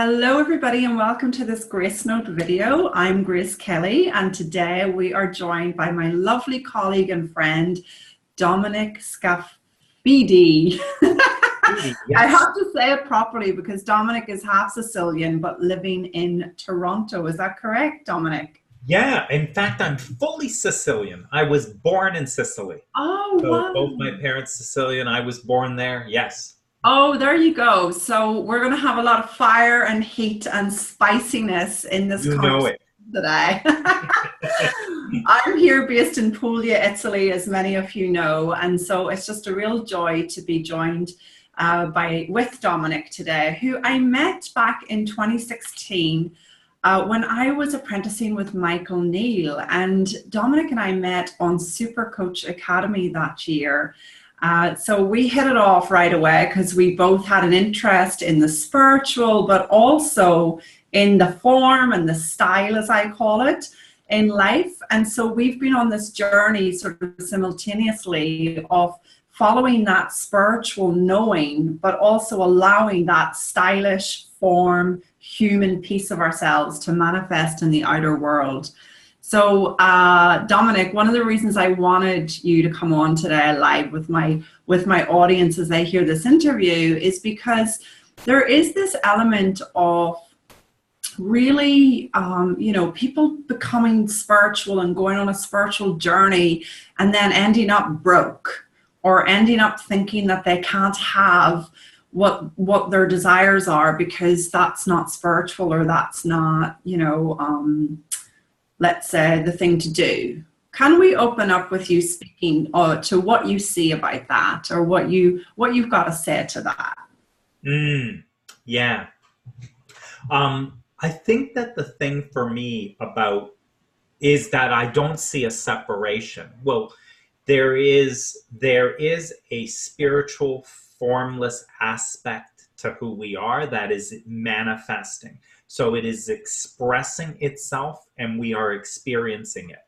Hello everybody and welcome to this Grace Note video. I'm Grace Kelly and today we are joined by my lovely colleague and friend, Dominic Scaffidi. I Yes. have to say it properly because Dominic is half Sicilian but living in Toronto. Is that correct, Dominic? Yeah. In fact, I'm fully Sicilian. I was born in Sicily. Oh, So both my wow. parents Sicilian. I was born there. Yes. Oh, there you go. So we're going to have a lot of fire and heat and spiciness in this You know conversation it. today. I'm here based in Puglia, Italy, as many of you know, and so it's just a real joy to be joined with Dominic today, who I met back in 2016 when I was apprenticing with Michael Neal, and Dominic and I met on Super Coach Academy that year. So we hit it off right away because we both had an interest in the spiritual, but also in the form and the style, as I call it, in life. And so we've been on this journey sort of simultaneously of following that spiritual knowing, but also allowing that stylish form, human piece of ourselves to manifest in the outer world. So, Dominic, one of the reasons I wanted you to come on today live with my audience as they hear this interview is because there is this element of really, people becoming spiritual and going on a spiritual journey and then ending up broke or ending up thinking that they can't have what their desires are because that's not spiritual or that's not, let's say, the thing to do. Can we open up with you speaking to what you see about that, or what you've got to say to that? Yeah. I think that the thing for me about is that I don't see a separation. Well, there is a spiritual formless aspect to who we are that is manifesting. So it is expressing itself and we are experiencing it.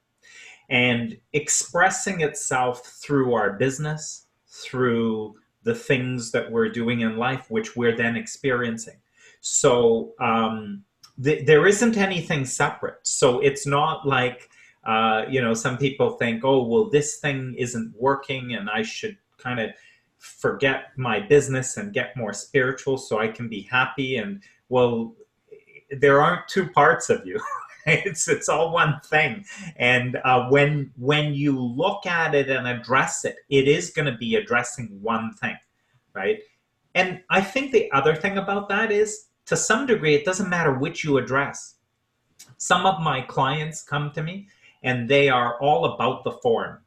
And expressing itself through our business, through the things that we're doing in life, which we're then experiencing. So there isn't anything separate. So it's not like, some people think, oh, well, this thing isn't working and I should kind of forget my business and get more spiritual so I can be happy. And well, there aren't two parts of you. It's all one thing. And when you look at it and address it, it is going to be addressing one thing, right? And I think the other thing about that is, to some degree, it doesn't matter which you address. Some of my clients come to me and they are all about the form.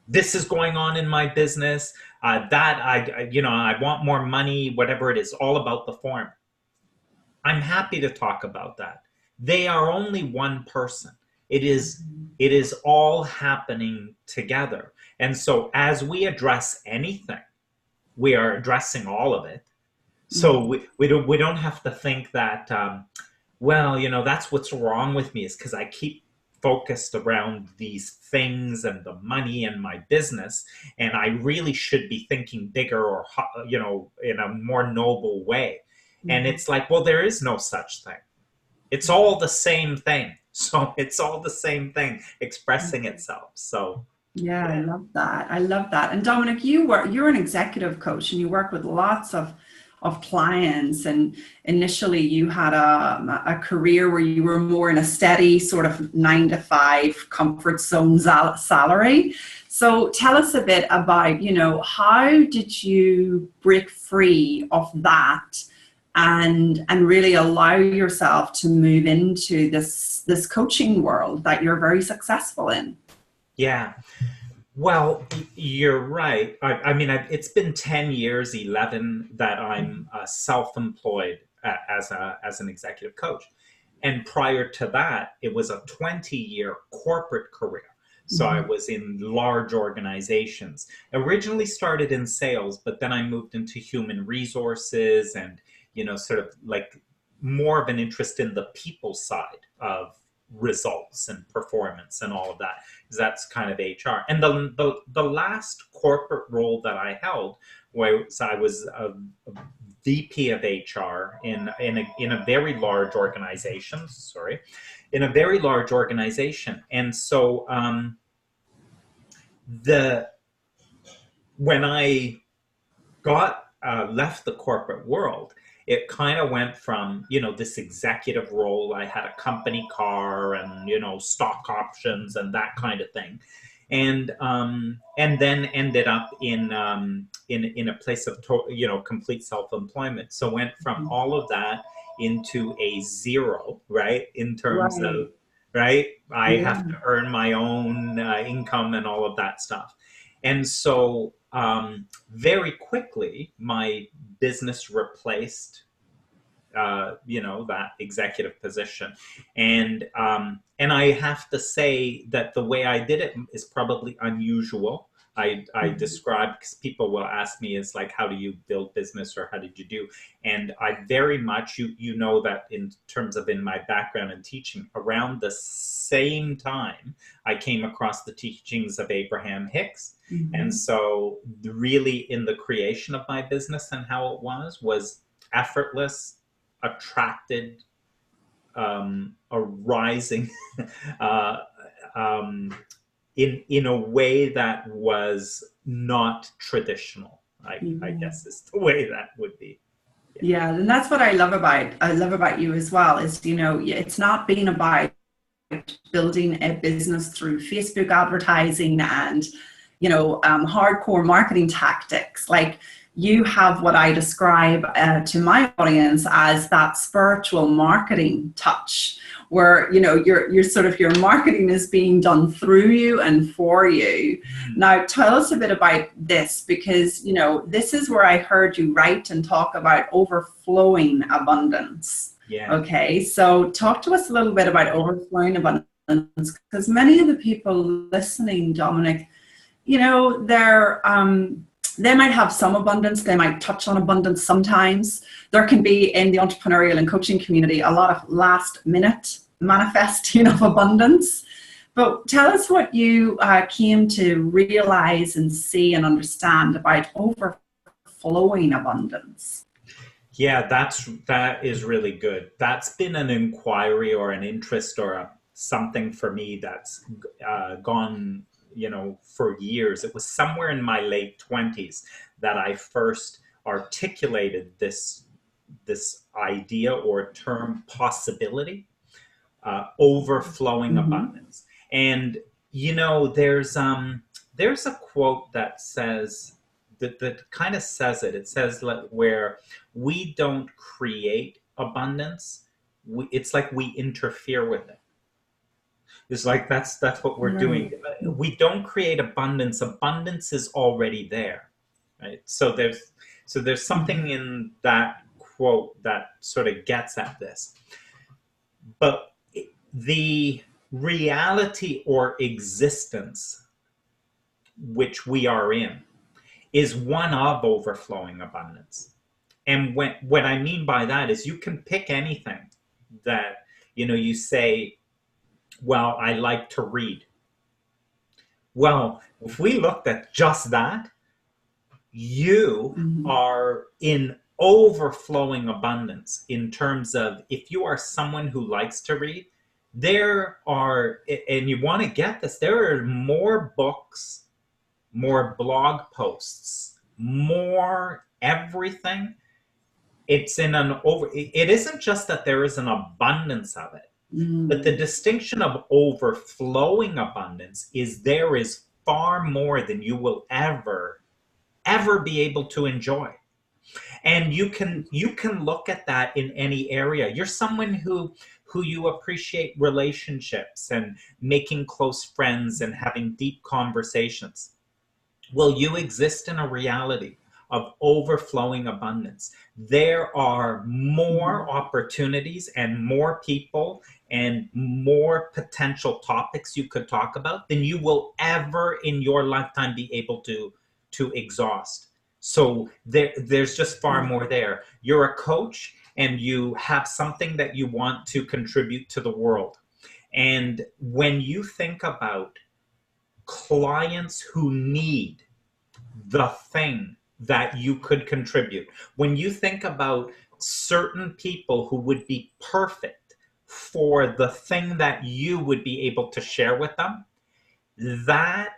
This is going on in my business, that I want more money, whatever it is, all about the form. I'm happy to talk about that. They are only one person. It is all happening together. And so as we address anything, we are addressing all of it. So we don't have to think that that's what's wrong with me, is because I keep focused around these things and the money and my business, and I really should be thinking bigger or in a more noble way. And Mhm. it's like, well, there is no such thing. It's all the same thing. So it's all the same thing expressing itself. So Yeah, I yeah. love that. I love that. And Dominic, you're an executive coach and you work with lots of clients. And initially you had a career where you were more in a steady sort of 9 to 5 comfort zone salary. So tell us a bit about, how did you break free of that and really allow yourself to move into this coaching world that you're very successful in? Yeah. Well, you're right. I mean, it's been 10 years, 11, that I'm self-employed as an executive coach. And prior to that, it was a 20-year corporate career. So I Mhm. was in large organizations. Originally started in sales, but then I moved into human resources and, sort of like more of an interest in the people side of results and performance and all of that, because that's kind of HR. And the last corporate role that I held was I was VP of HR in a very large organization. Sorry, in a very large organization, and so when I got left the corporate world, it kind of went from, you know, this executive role. I had a company car and, you know, stock options and that kind of thing, and then ended up in a place of you know, complete self-employment. So went from all of that into a zero, right? In terms Right. of, right, I Yeah. have to earn my own income and all of that stuff, and so very quickly my business replaced you know, that executive position, and I have to say that the way I did it is probably unusual. I describe, because people will ask me, is like, how do you build business, or how did you do? And I very much, you know, that in terms of in my background in teaching, around the same time I came across the teachings of Abraham Hicks. And so really in the creation of my business and how it was effortless, attracted, a rising uh, um, in a way that was not traditional. I guess is the way that would be. Yeah, and that's what I love about you as well, is, you know, it's not being about building a business through Facebook advertising and, you know, hardcore marketing tactics. Like, you have what I describe to my audience as that spiritual marketing touch, where, you know, your sort of your marketing is being done through you and for you. Now, tell us a bit about this, because, you know, this is where I heard you write and talk about overflowing abundance. Yeah. Okay, so talk to us a little bit about overflowing abundance, because many of the people listening, Dominic, you know, they might have some abundance, they might touch on abundance sometimes. There can be, in the entrepreneurial and coaching community, a lot of last minute manifesting of abundance. But tell us what you came to realize and see and understand about overflowing abundance. Yeah, that is really good. That's been an inquiry or an interest or something for me that's gone, you know, for years. It was somewhere in my late 20s that I first articulated this idea or term, possibility, overflowing abundance. And, you know, there's a quote that says that kind of says it. It says where we don't create abundance, it's like we interfere with it. It's like that's what we're doing. We don't create abundance. Abundance is already there, right? So there's something in that quote that sort of gets at this. But the reality or existence which we are in is one of overflowing abundance. And what I mean by that is, you can pick anything that, you know, you say, well, I like to read. Well, if we looked at just that, you are in overflowing abundance in terms of, if you are someone who likes to read, there are, and you want to get this, there are more books, more blog posts, more everything. It's in an over, it isn't just that there is an abundance of it, but the distinction of overflowing abundance is there is far more than you will ever be able to enjoy. And you can look at that in any area. You're someone who you appreciate relationships and making close friends and having deep conversations. Well, you exist in a reality of overflowing abundance. There are more opportunities and more people and more potential topics you could talk about than you will ever in your lifetime be able to exhaust. So there's just far more there. You're a coach and you have something that you want to contribute to the world. And when you think about clients who need the thing that you could contribute. When you think about certain people who would be perfect for the thing that you would be able to share with them, that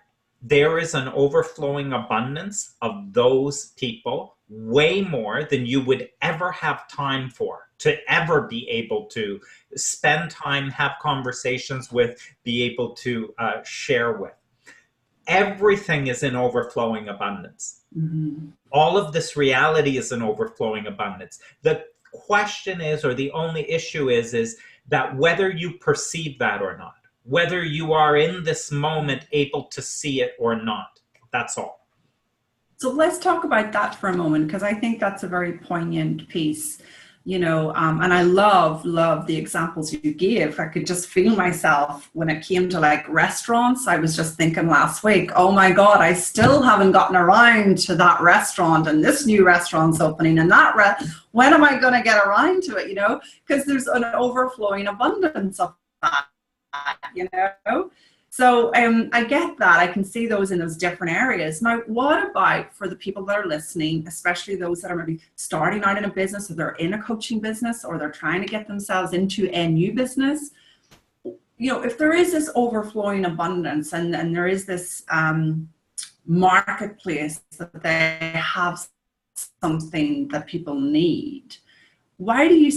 there is an overflowing abundance of those people, way more than you would ever have time for, to ever be able to spend time, have conversations with, be able to share with. Everything is in overflowing abundance. Mm-hmm. All of this reality is in overflowing abundance. The question is, or the only issue is that whether you perceive that or not, whether you are in this moment able to see it or not. That's all. So let's talk about that for a moment, because I think that's a very poignant piece, you know, and I love the examples you give. I could just feel myself when it came to like restaurants. I was just thinking last week, oh my God, I still haven't gotten around to that restaurant, and this new restaurant's opening, and when am I going to get around to it, you know, because there's an overflowing abundance of that. You know, so I get that. I can see those in those different areas. Now, what about for the people that are listening, especially those that are maybe starting out in a business, or they're in a coaching business, or they're trying to get themselves into a new business? You know, if there is this overflowing abundance and there is this marketplace that they have something that people need, why do you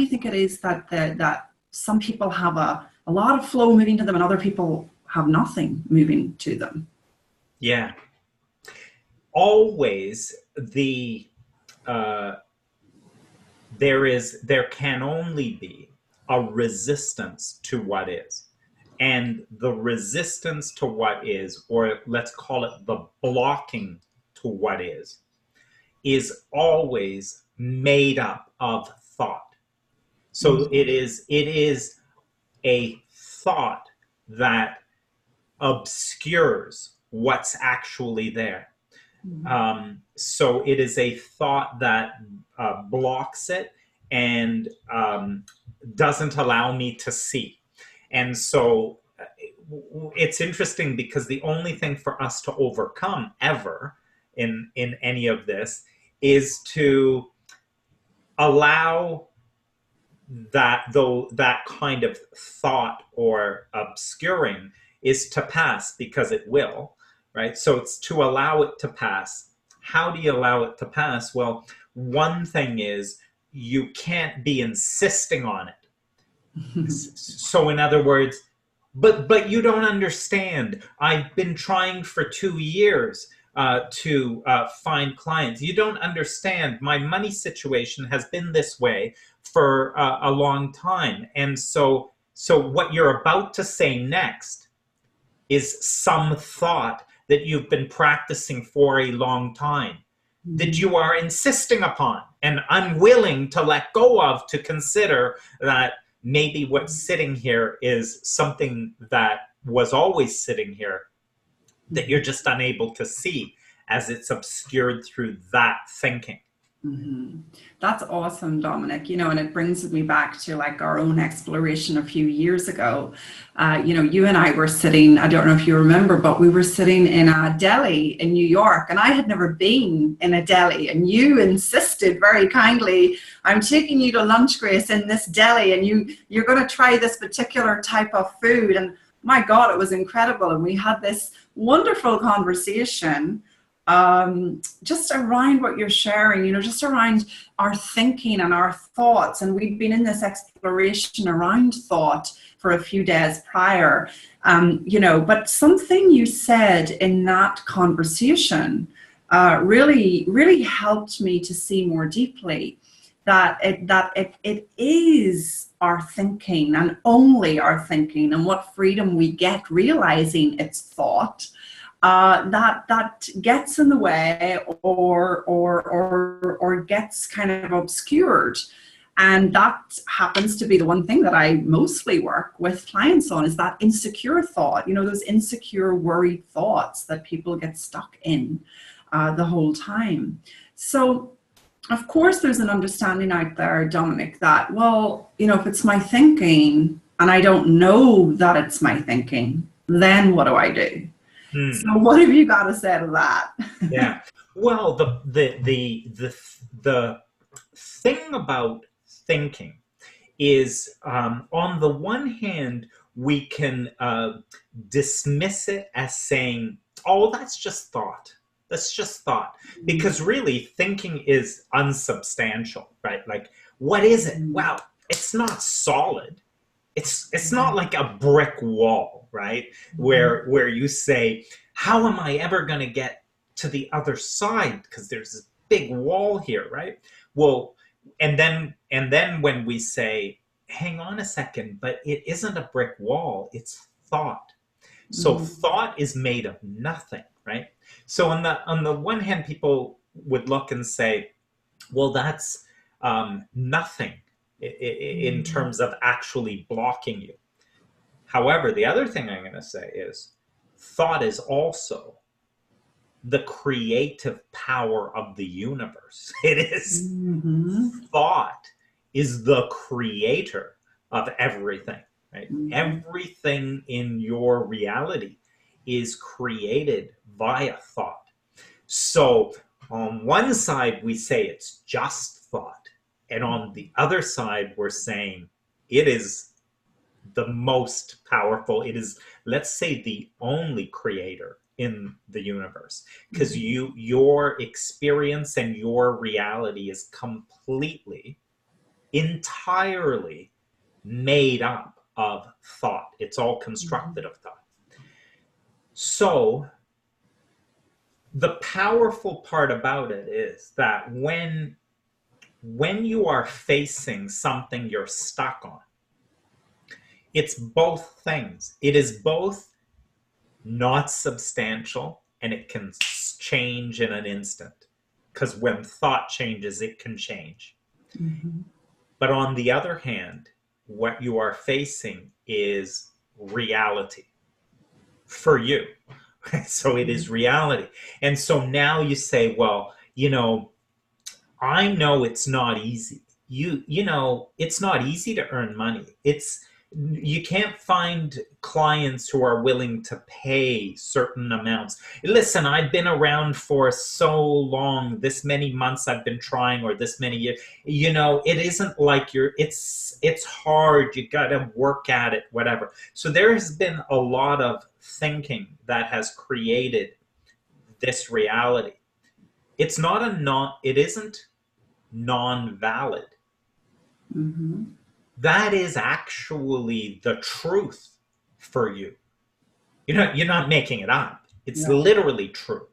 think it is that some people have a lot of flow moving to them and other people have nothing moving to them? Yeah. Always there can only be a resistance to what is. And the resistance to what is, or let's call it the blocking to what is always made up of thought. So it is a thought that obscures what's actually there. So it is a thought that blocks it and doesn't allow me to see. And so it's interesting, because the only thing for us to overcome ever in any of this is to allow that kind of thought or obscuring is to pass, because it will, right? So it's to allow it to pass. How do you allow it to pass? Well, one thing is you can't be insisting on it. So in other words, but you don't understand. I've been trying for 2 years to find clients. You don't understand. My money situation has been this way for a long time. And so what you're about to say next is some thought that you've been practicing for a long time, that you are insisting upon and unwilling to let go of, to consider that maybe what's sitting here is something that was always sitting here, that you're just unable to see as it's obscured through that thinking. Mm-hmm. That's awesome, Dominic. You know, and it brings me back to like our own exploration a few years ago. You know, you and I were sitting, I don't know if you remember, but we were sitting in a deli in New York, and I had never been in a deli, and you insisted very kindly, I'm taking you to lunch, Grace, in this deli, and you're going to try this particular type of food. And my God, it was incredible. And we had this wonderful conversation just around what you're sharing, you know, just around our thinking and our thoughts. And we'd been in this exploration around thought for a few days prior, you know, but something you said in that conversation really helped me to see more deeply that it is our thinking, and only our thinking, and what freedom we get realizing it's thought that gets in the way or gets kind of obscured. And that happens to be the one thing that I mostly work with clients on, is that insecure thought, you know, those insecure, worried thoughts that people get stuck in the whole time. So of course there's an understanding out there, Dominic, that, well, you know, if it's my thinking and I don't know that it's my thinking, then what do I do? So what have you got to say to that? Yeah. Well, the thing about thinking is, on the one hand, we can dismiss it as saying, "Oh, that's just thought. That's just thought," because really, thinking is unsubstantial, right? Like, what is it? Well, it's not solid. It's not like a brick wall, right? Where you say, "How am I ever going to get to the other side? Because there's this big wall here," right? Well, and then when we say, "Hang on a second, but it isn't a brick wall, it's thought." So thought is made of nothing, right? So on the one hand, people would look and say, "Well, that's nothing in terms of actually blocking you." However, the other thing I'm going to say is thought is also the creative power of the universe. It is. Thought is the creator of everything, right? Everything in your reality is created via thought. So on one side, we say it's just thought. And on the other side, we're saying it is the most powerful. It is, let's say, the only creator in the universe, because your experience and your reality is completely, entirely made up of thought. It's all constructed of thought. So the powerful part about it is that when you are facing something you're stuck on, it's both things. It is both not substantial, and it can change in an instant, because when thought changes, it can change. But on the other hand, what you are facing is reality for you. So it is reality. And so now you say, well, I know it's not easy. It's not easy to earn money. You can't find clients who are willing to pay certain amounts. Listen, I've been around for so long, this many months I've been trying, or this many years. It isn't like it's hard. You got to work at it, whatever. So there has been a lot of thinking that has created this reality. It isn't non-valid. That is actually the truth for you. You're not making it up. It's literally true.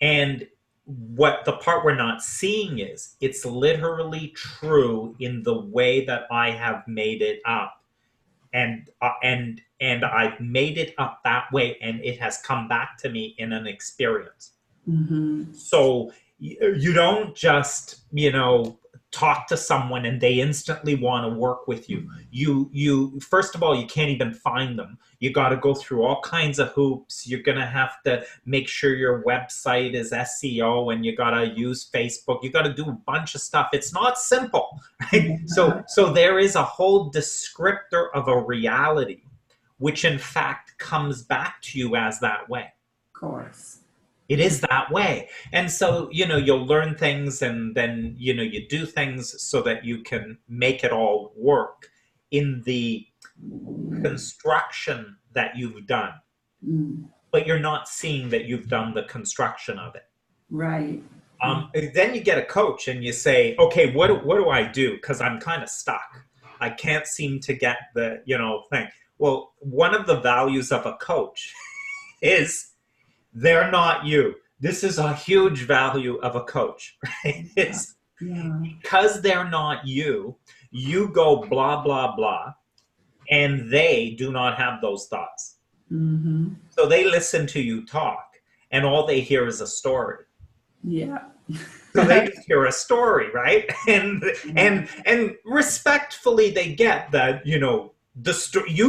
And what the part we're not seeing is it's literally true in the way that I have made it up. And I've made it up that way, and it has come back to me in an experience. So you don't just, talk to someone and they instantly want to work with you. You first of all, you can't even find them. You got to go through all kinds of hoops. You're going to have to make sure your website is SEO, and you got to use Facebook. You got to do a bunch of stuff. It's not simple, right? So there is a whole descriptor of a reality, which in fact comes back to you as that way. Of course. It is that way. And so, you'll learn things, and then, you do things so that you can make it all work in the construction that you've done. But you're not seeing that you've done the construction of it. Right. Then you get a coach and you say, okay, what do I do? Because I'm kind of stuck. I can't seem to get the, thing. Well, one of the values of a coach is they're not you. This is a huge value of a coach, right? Because they're not you, you go blah, blah, blah, and they do not have those thoughts. So they listen to you talk, and all they hear is a story. So they just hear a story, right? And respectfully, they get that, you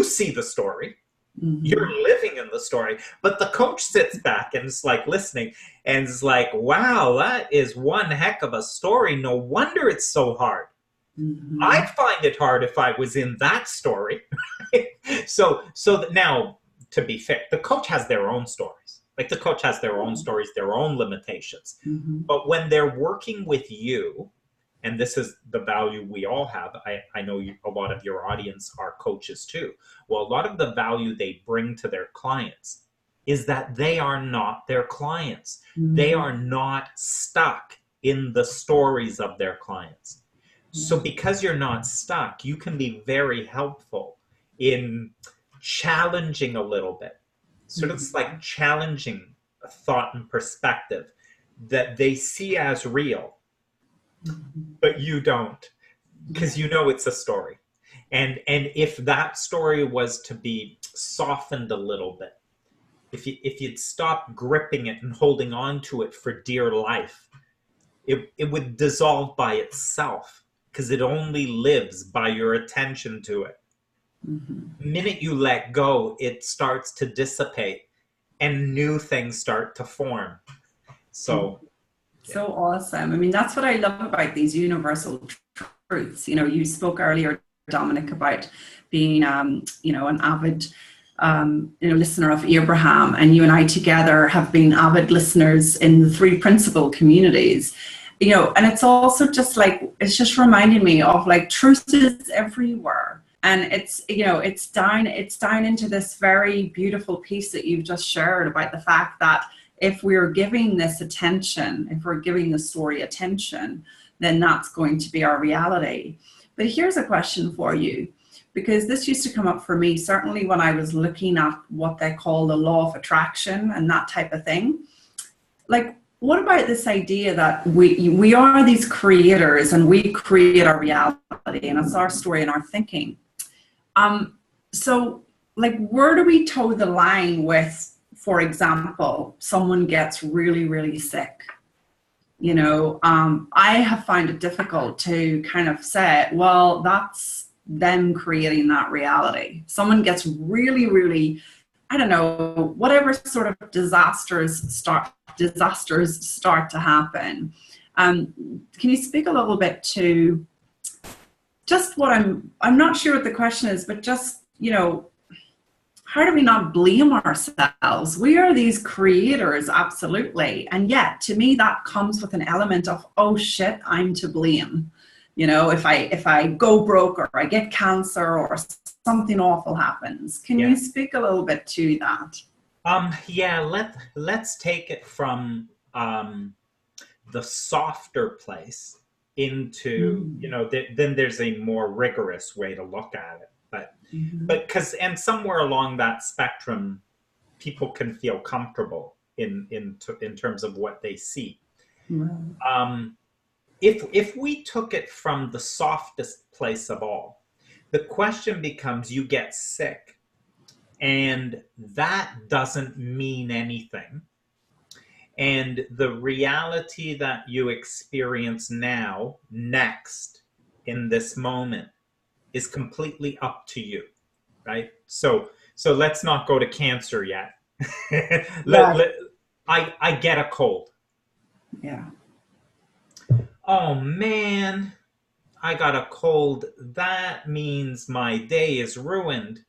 see the story. You're living in the story, but the coach sits back and is like listening and is like, wow, that is one heck of a story. No wonder it's so hard. I'd find it hard if I was in that story. So now, to be fair, the coach has their own stories. Like the coach has their own stories, their own limitations. Mm-hmm. But when they're working with you, and this is the value we all have. I know a lot of your audience are coaches too. Well, a lot of the value they bring to their clients is that they are not their clients. Mm-hmm. They are not stuck in the stories of their clients. So because you're not stuck, you can be very helpful in challenging a little bit. Sort of like challenging a thought and perspective that they see as real, but you don't, because you know it's a story. And if that story was to be softened a little bit, if you'd stop gripping it and holding on to it for dear life, it would dissolve by itself, because it only lives by your attention to it. The minute you let go, it starts to dissipate and new things start to form. So awesome. I mean, that's what I love about these universal truths. You know, you spoke earlier, Dominic, about being, you know, an avid, you know, listener of Abraham, and you and I together have been avid listeners in the three principal communities. You know, and it's also just like, it's just reminding me of like truth is everywhere. And it's, you know, it's down into this very beautiful piece that you've just shared about the fact that if we're giving this attention, if we're giving the story attention, then that's going to be our reality. But here's a question for you, because this used to come up for me, certainly when I was looking at what they call the law of attraction and that type of thing. Like, what about this idea that we are these creators and we create our reality, and it's our story and our thinking. So like, where do we toe the line with, for example, someone gets really, really sick? You know, I have found it difficult to kind of say, well, that's them creating that reality. Someone gets really, really, I don't know, whatever sort of disasters start to happen. Can you speak a little bit to just what I'm not sure what the question is, but just, you know, how do we not blame ourselves? We are these creators, absolutely. And yet, to me, that comes with an element of, oh shit, I'm to blame. You know, if I go broke or I get cancer or something awful happens. Can you speak a little bit to that? Let's take it from the softer place into, you know, then there's a more rigorous way to look at it. But because, and somewhere along that spectrum, people can feel comfortable in terms of what they see. If we took it from the softest place of all, the question becomes, you get sick, and that doesn't mean anything. And the reality that you experience now, next, in this moment, is completely up to you, right? So let's not go to cancer yet. I get a cold. Yeah. Oh man, I got a cold. That means my day is ruined.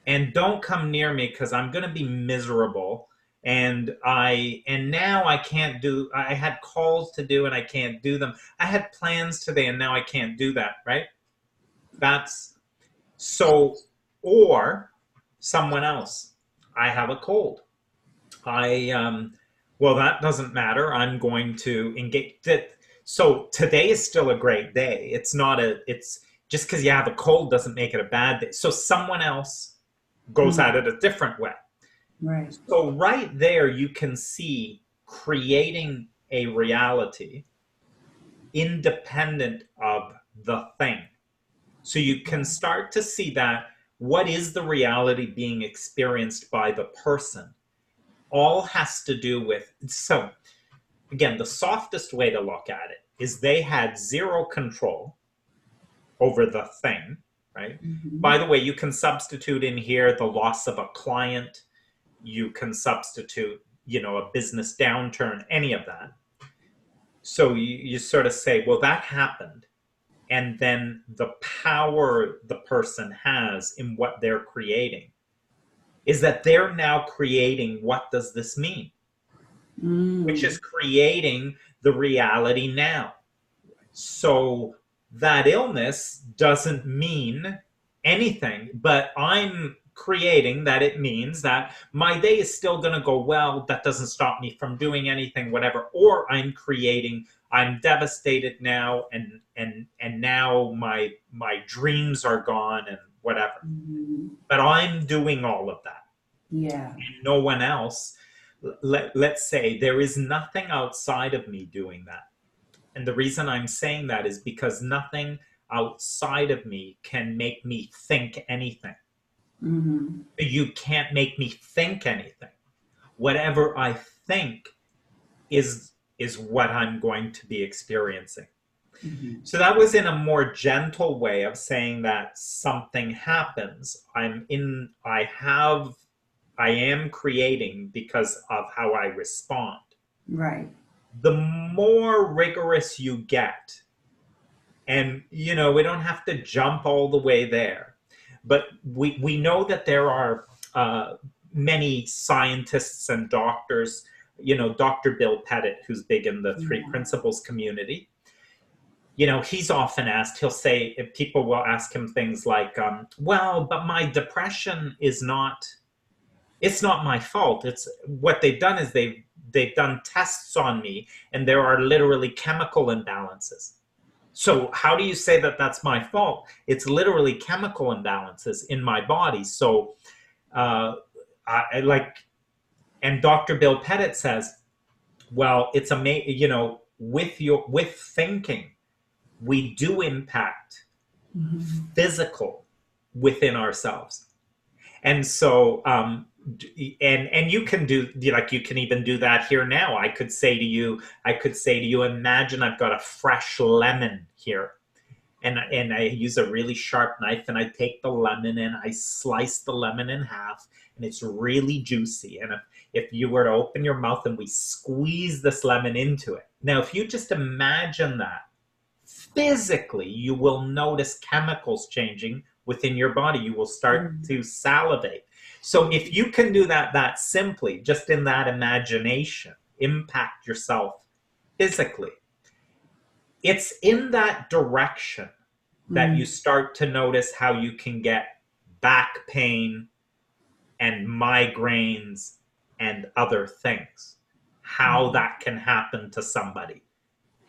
And don't come near me because I'm going to be miserable. And now I can't do, I had calls to do and I can't do them. I had plans today and now I can't do that, right? That's so, or someone else. I have a cold. Well, that doesn't matter. I'm going to engage that. So today is still a great day. It's just because you have a cold doesn't make it a bad day. So someone else goes at it a different way. Right. So right there, you can see creating a reality independent of the thing. So you can start to see that what is the reality being experienced by the person all has to do with, so again, the softest way to look at it is they had zero control over the thing, right? By the way, you can substitute in here the loss of a client. You can substitute, you know, a business downturn, any of that. So you sort of say, well, that happened. And then the power the person has in what they're creating is that they're now creating, what does this mean? Which is creating the reality now. So that illness doesn't mean anything, but I'm creating that it means that my day is still going to go well. That doesn't stop me from doing anything, whatever. Or I'm creating, I'm devastated now, and now my dreams are gone and whatever. But I'm doing all of that. Yeah. And no one else. Let's say there is nothing outside of me doing that. And the reason I'm saying that is because nothing outside of me can make me think anything. You can't make me think anything. Whatever I think is what I'm going to be experiencing. So that was in a more gentle way of saying that something happens. I am creating because of how I respond. Right. The more rigorous you get, and we don't have to jump all the way there, but we know that there are many scientists and doctors, Dr. Bill Pettit, who's big in the three principles community. He's often asked, he'll say, if people will ask him things like, well, but my depression it's not my fault. It's what they've done is they've done tests on me, and there are literally chemical imbalances. So how do you say that that's my fault? It's literally chemical imbalances in my body. So and Dr. Bill Pettit says, well, it's amazing, with thinking, we do impact physical within ourselves. And so, and you can do, you can even do that here now. I could say to you, imagine I've got a fresh lemon here, and I use a really sharp knife, and I take the lemon and I slice the lemon in half, and it's really juicy. And if you were to open your mouth and we squeeze this lemon into it, now if you just imagine that, physically, you will notice chemicals changing within your body. You will start to salivate. So if you can do that simply, just in that imagination, impact yourself physically, it's in that direction that you start to notice how you can get back pain and migraines and other things, how that can happen to somebody.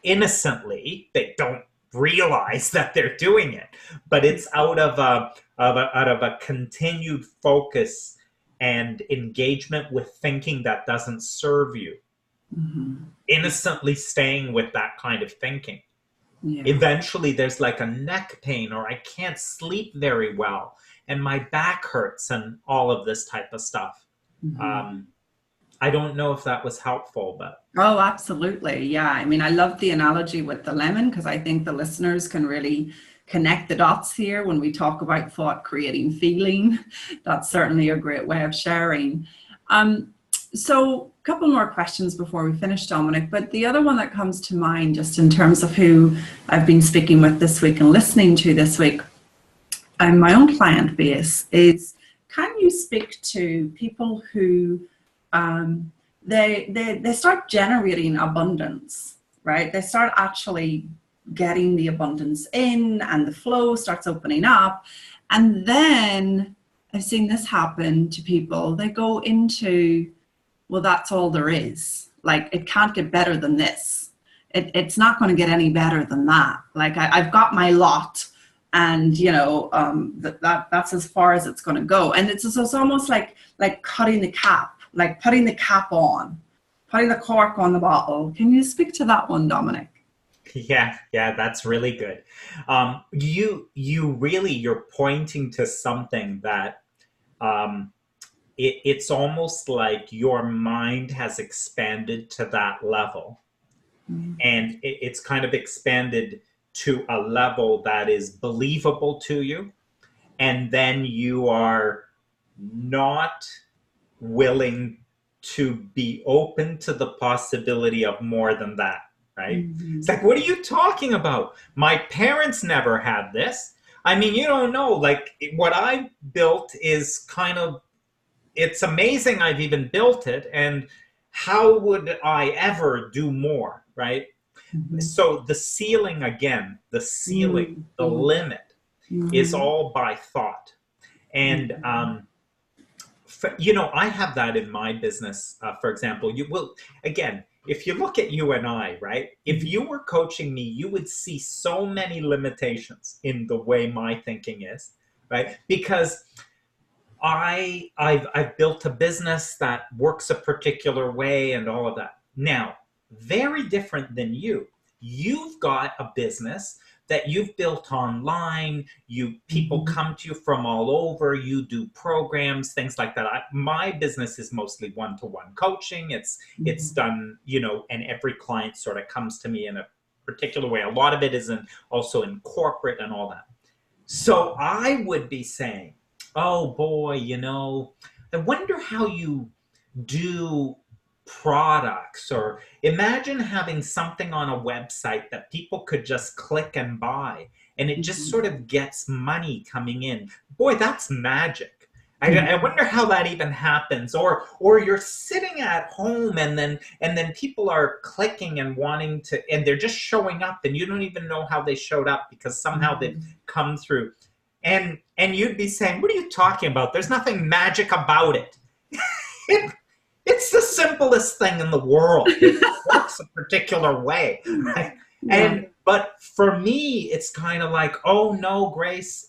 Innocently, they don't realize that they're doing it, but it's out of a continued focus and engagement with thinking that doesn't serve you. Innocently staying with that kind of thinking. Eventually there's like a neck pain, or I can't sleep very well, and my back hurts, and all of this type of stuff. I don't know if that was helpful, but. Oh, absolutely. Yeah. I mean, I love the analogy with the lemon, because I think the listeners can really connect the dots here when we talk about thought creating feeling. That's certainly a great way of sharing. So a couple more questions before we finish, Dominic, but the other one that comes to mind, just in terms of who I've been speaking with this week and listening to this week, and my own client base, is, can you speak to people who they start generating abundance, right? They start actually getting the abundance in, and the flow starts opening up. And then I've seen this happen to people. They go into, well, that's all there is. Like, it can't get better than this. It's not going to get any better than that. Like, I've got my lot, and that's as far as it's going to go. And it's almost like cutting the cap. Like putting the cap on, putting the cork on the bottle. Can you speak to that one, Dominic? Yeah, that's really good. You're pointing to something that it's almost like your mind has expanded to that level, and it's kind of expanded to a level that is believable to you, and then you are not willing to be open to the possibility of more than that, right? It's like, what are you talking about? My parents never had this. I mean, you don't know, like, what I built is kind of it's amazing I've even built it, and how would I ever do more, right? Mm-hmm. So the ceiling, again, the ceiling, the limit is all by thought. And you know, I have that in my business. For example, you will, again, if you look at you and I, right? If you were coaching me, you would see so many limitations in the way my thinking is, right? Because I've built a business that works a particular way and all of that. Now, very different than you. You've got a business that you've built online. People come to you from all over. You do programs, things like that. My business is mostly one-to-one coaching. It's done, you know, and every client sort of comes to me in a particular way. A lot of it is also in corporate and all that. So I would be saying, oh boy, you know, I wonder how you do products, or imagine having something on a website that people could just click and buy, and it just sort of gets money coming in. Boy, that's magic. I wonder how that even happens. Or you're sitting at home and then people are clicking and wanting to, and they're just showing up, and you don't even know how they showed up because somehow they've come through. And you'd be saying, what are you talking about? There's nothing magic about it. It's the simplest thing in the world. It works a particular way. Right? Yeah. But for me, it's kind of like, oh no, Grace,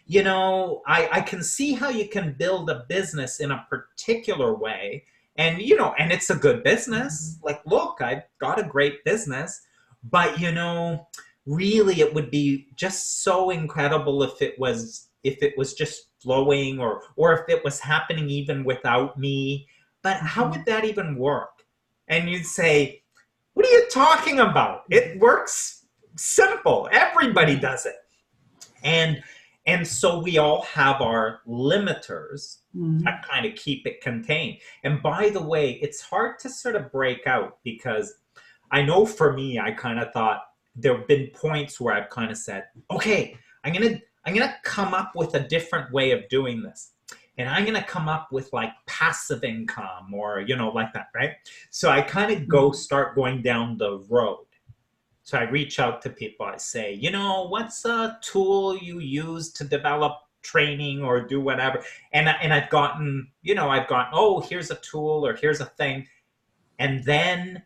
you know, I can see how you can build a business in a particular way. And, you know, and it's a good business. Like, look, I've got a great business, but, you know, really it would be just so incredible if it was just flowing, or if it was happening even without me. But how would that even work? And you'd say, what are you talking about? It works simple. Everybody does it. And so we all have our limiters that kind of keep it contained. And by the way, it's hard to sort of break out, because I know for me, I kind of thought, there have been points where I've kind of said, okay, I'm gonna come up with a different way of doing this. And I'm going to come up with like passive income, or, you know, like that, right? So I kind of start going down the road. So I reach out to people. I say, you know, what's a tool you use to develop training or do whatever? And I've gotten, oh, here's a tool, or here's a thing. And then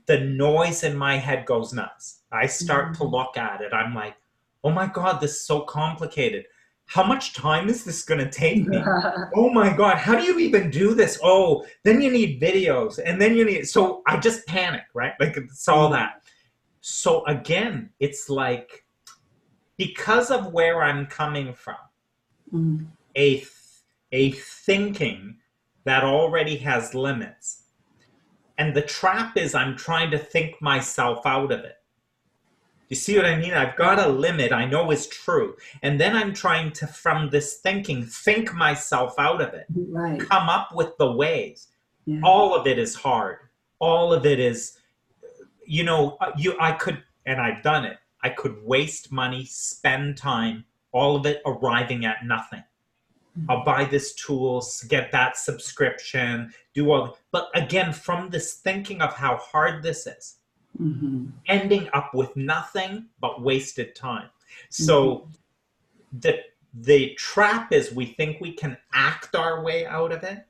the noise in my head goes nuts. I start to look at it. I'm like, oh my God, this is so complicated. How much time is this going to take me? Oh my God, how do you even do this? Oh, then you need videos, and then you need, so I just panic, right? Like, it's all that. So again, it's like, because of where I'm coming from, a thinking that already has limits. And the trap is I'm trying to think myself out of it. You see what I mean? I've got a limit I know is true. And then I'm trying to, from this thinking, think myself out of it. Right. Come up with the ways. Yeah. All of it is hard. All of it is, you know, I could, and I've done it. I could waste money, spend time, all of it arriving at nothing. I'll buy this tool, get that subscription, do all, but again, from this thinking of how hard this is. Ending up with nothing but wasted time. So the trap is, we think we can act our way out of it,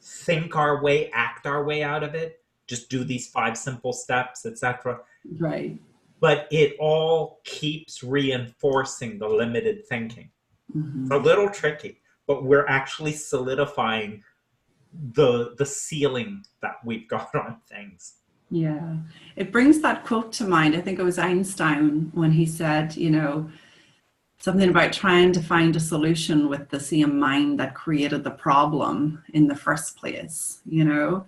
think our way, act our way out of it, just do these 5 simple steps, etc. Right. But it all keeps reinforcing the limited thinking. It's a little tricky, but we're actually solidifying the ceiling that we've got on things. Yeah, it brings that quote to mind. I think it was Einstein when he said, you know, something about trying to find a solution with the same mind that created the problem in the first place, you know.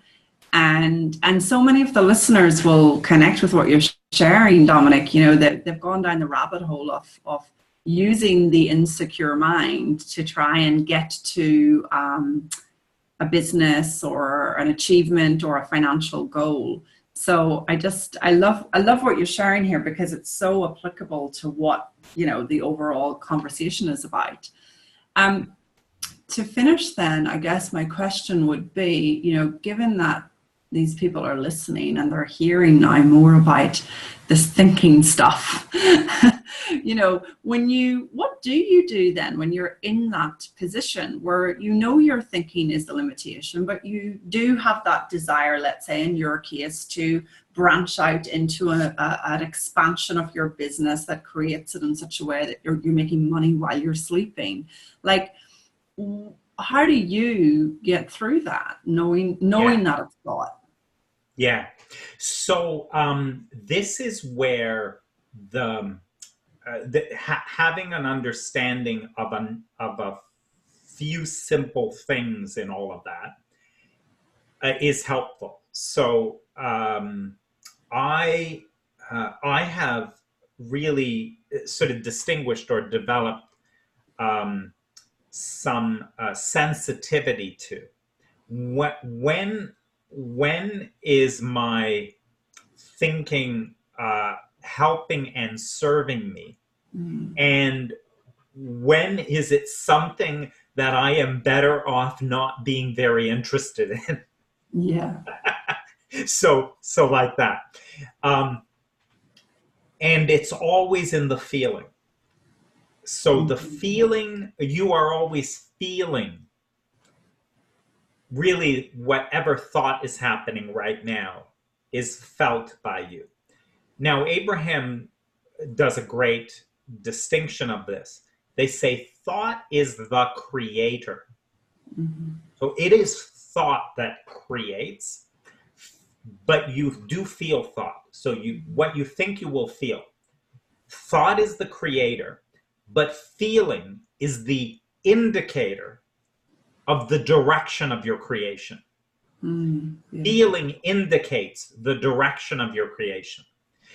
And so many of the listeners will connect with what you're sharing, Dominic. You know, that they've gone down the rabbit hole of using the insecure mind to try and get to a business or an achievement or a financial goal. So I love what you're sharing here, because it's so applicable to what, you know, the overall conversation is about. to finish then, I guess my question would be, given that these people are listening and they're hearing now more about this thinking stuff, what do you do then when you're in that position where your thinking is the limitation, but you do have that desire, let's say in your case, to branch out into an expansion of your business that creates it in such a way that you're making money while you're sleeping? Like, how do you get through that, knowing that it's thought? Yeah. So this is where having an understanding of a few simple things in all of that is helpful. So I have really sort of distinguished or developed some sensitivity to when is my thinking helping and serving me, and when is it something that I am better off not being very interested in. Yeah. So like that. And it's always in the feeling. So the feeling, you are always feeling really whatever thought is happening right now is felt by you. Now, Abraham does a great distinction of this. They say thought is the creator. Mm-hmm. So it is thought that creates, but you do feel thought. So what you think you will feel. Thought is the creator, but feeling is the indicator of the direction of your creation. Yeah. Feeling indicates the direction of your creation.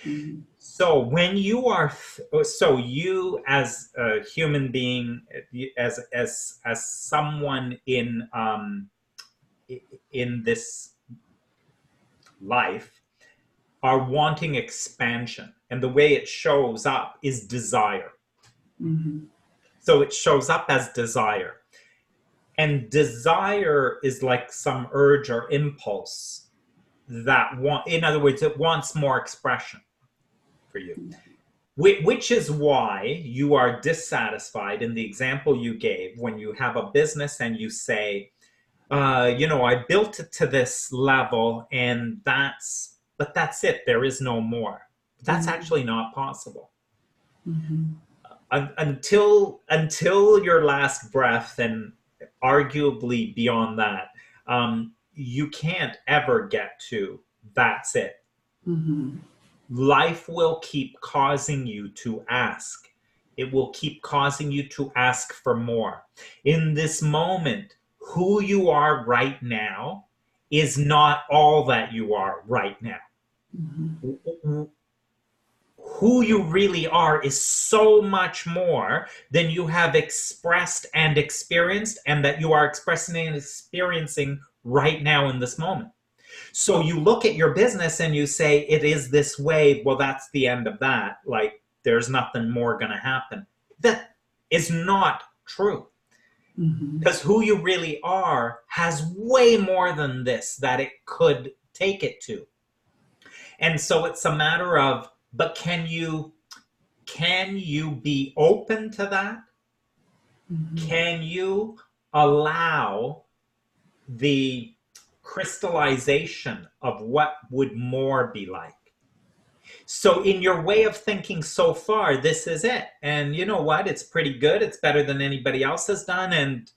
Mm-hmm. So when you are, you as a human being, as someone in this life, are wanting expansion, and the way it shows up is desire. Mm-hmm. So it shows up as desire. And desire is like some urge or impulse that in other words, it wants more expression for you, which is why you are dissatisfied in the example you gave when you have a business and you say, I built it to this level and that's it. There is no more. That's actually not possible. Mm-hmm. Until your last breath, and arguably beyond that, you can't ever get to that's it. Mm-hmm. Life will keep causing you to ask. It will keep causing you to ask for more. In this moment, who you are right now is not all that you are right now. Mm-hmm. Who you really are is so much more than you have expressed and experienced, and that you are expressing and experiencing right now in this moment. So you look at your business and you say, it is this way. Well, that's the end of that. Like, there's nothing more going to happen. That is not true. Mm-hmm. Because who you really are has way more than this that it could take it to. And so it's a matter of, but can you be open to that? Mm-hmm. Can you allow the crystallization of what would more be like? So in your way of thinking so far, this is it. And you know what? It's pretty good. It's better than anybody else has done. And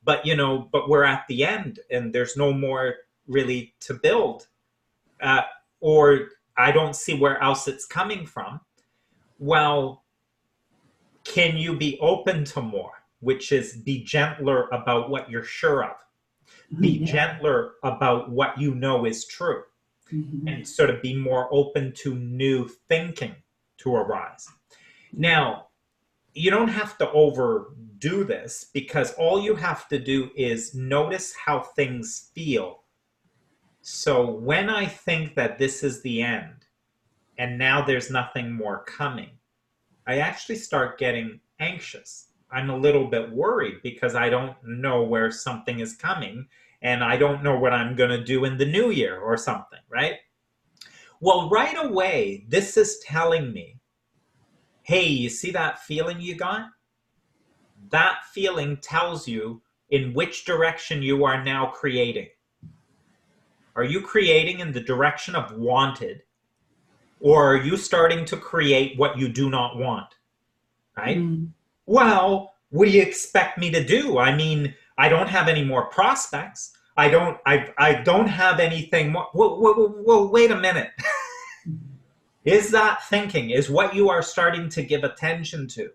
but we're at the end and there's no more really to build. Or I don't see where else it's coming from. Well, can you be open to more, which is be gentler about what you're sure of? Be gentler about what you know is true. Mm-hmm. And sort of be more open to new thinking to arise. Now, you don't have to overdo this, because all you have to do is notice how things feel. So when I think that this is the end and now there's nothing more coming, I actually start getting anxious. I'm a little bit worried because I don't know where something is coming and I don't know what I'm going to do in the new year or something, right? Well, right away, this is telling me, hey, you see that feeling you got? That feeling tells you in which direction you are now creating. Are you creating in the direction of wanted, or are you starting to create what you do not want? Right? Well, what do you expect me to do? I mean, I don't have any more prospects. I don't have anything more. Well, wait a minute. Is that thinking, is what you are starting to give attention to,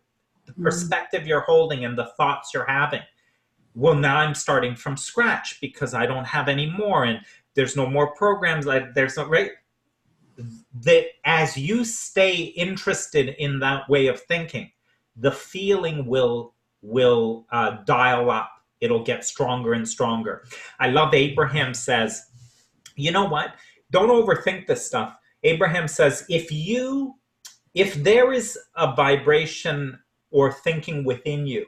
the perspective you're holding and the thoughts you're having? Well, now I'm starting from scratch because I don't have any more, and there's no more programs. There's no, right? That as you stay interested in that way of thinking, the feeling will dial up. It'll get stronger and stronger. I love Abraham says, you know what? Don't overthink this stuff. Abraham says, if there is a vibration or thinking within you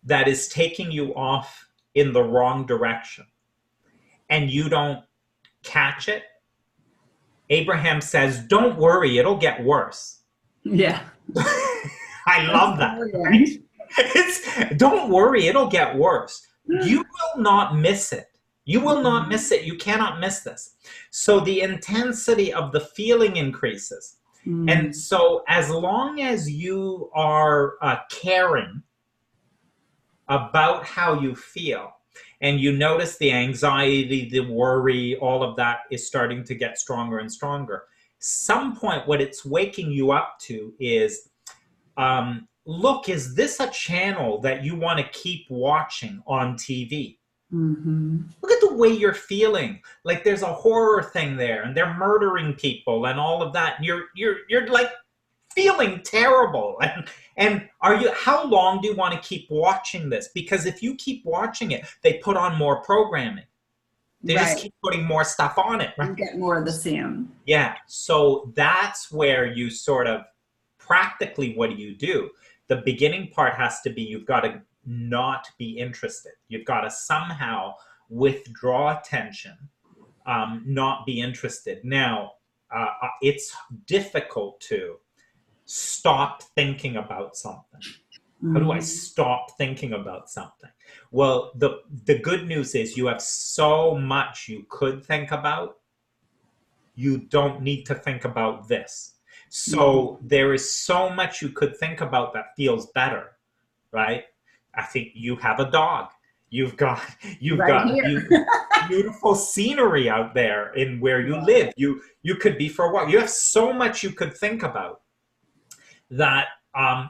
that is taking you off in the wrong direction and you don't catch it, Abraham says, don't worry, it'll get worse. Yeah. I love that. Right? Don't worry, it'll get worse. You will not miss it. You will not miss it. You cannot miss this. So the intensity of the feeling increases. And so as long as you are caring about how you feel, and you notice the anxiety, the worry, all of that is starting to get stronger and stronger, some point what it's waking you up to is, look, is this a channel that you want to keep watching on TV? Look at the way you're feeling. Like there's a horror thing there, and they're murdering people and all of that. And you're like feeling terrible. And how long do you want to keep watching this? Because if you keep watching it, they put on more programming. They just keep putting more stuff on it. Right? You get more of the same. Yeah. So that's where you sort of practically, what do? The beginning part has to be, you've got to not be interested. You've got to somehow withdraw attention, not be interested. Now, it's difficult to stop thinking about something. How do I stop thinking about something? Well, the good news is you have so much you could think about. You don't need to think about this. So there is so much you could think about that feels better, right? I think you have a dog. You've got beautiful scenery out there in where you live. You could be for a walk. You have so much you could think about that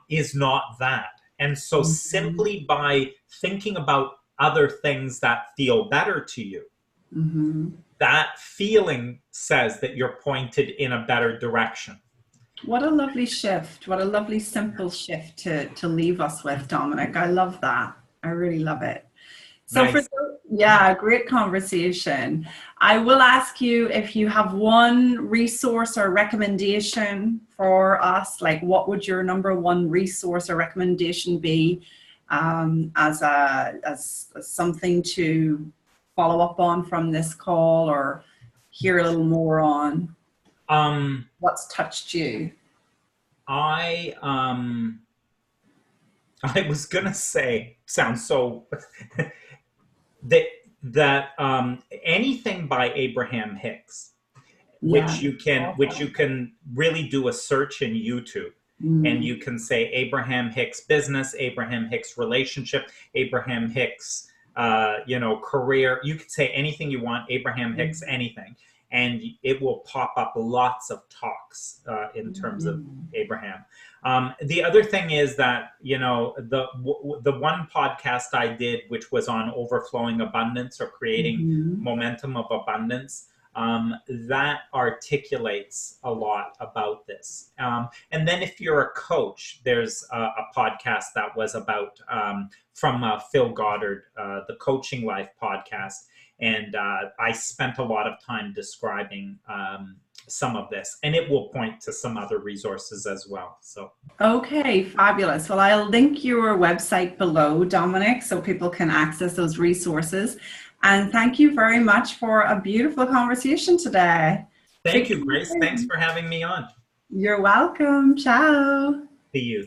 is not that. And so simply by thinking about other things that feel better to you, that feeling says that you're pointed in a better direction. What a lovely shift. What a lovely, simple shift to leave us with, Dominic. I love that. I really love it. So Nice. Great conversation. I will ask you if you have one resource or recommendation for us, like what would your number one resource or recommendation be as something to follow up on from this call or hear a little more on? What's touched you? I was gonna say, sounds so that anything by Abraham Hicks, which you can really do a search in YouTube, and you can say Abraham Hicks business, Abraham Hicks relationship, Abraham Hicks career. You could say anything you want, Abraham Hicks anything, and it will pop up lots of talks in terms of Abraham. The other thing is that, the one podcast I did, which was on overflowing abundance or creating momentum of abundance, that articulates a lot about this. And then if you're a coach, there's a podcast that was about from Phil Goddard, the Coaching Life podcast. And I spent a lot of time describing some of this, and it will point to some other resources as well. So Okay, fabulous. Well, I'll link your website below, Dominic, so people can access those resources. And thank you very much for a beautiful conversation today. thank you, Grace. Thanks for having me on. You're welcome. Ciao. See you.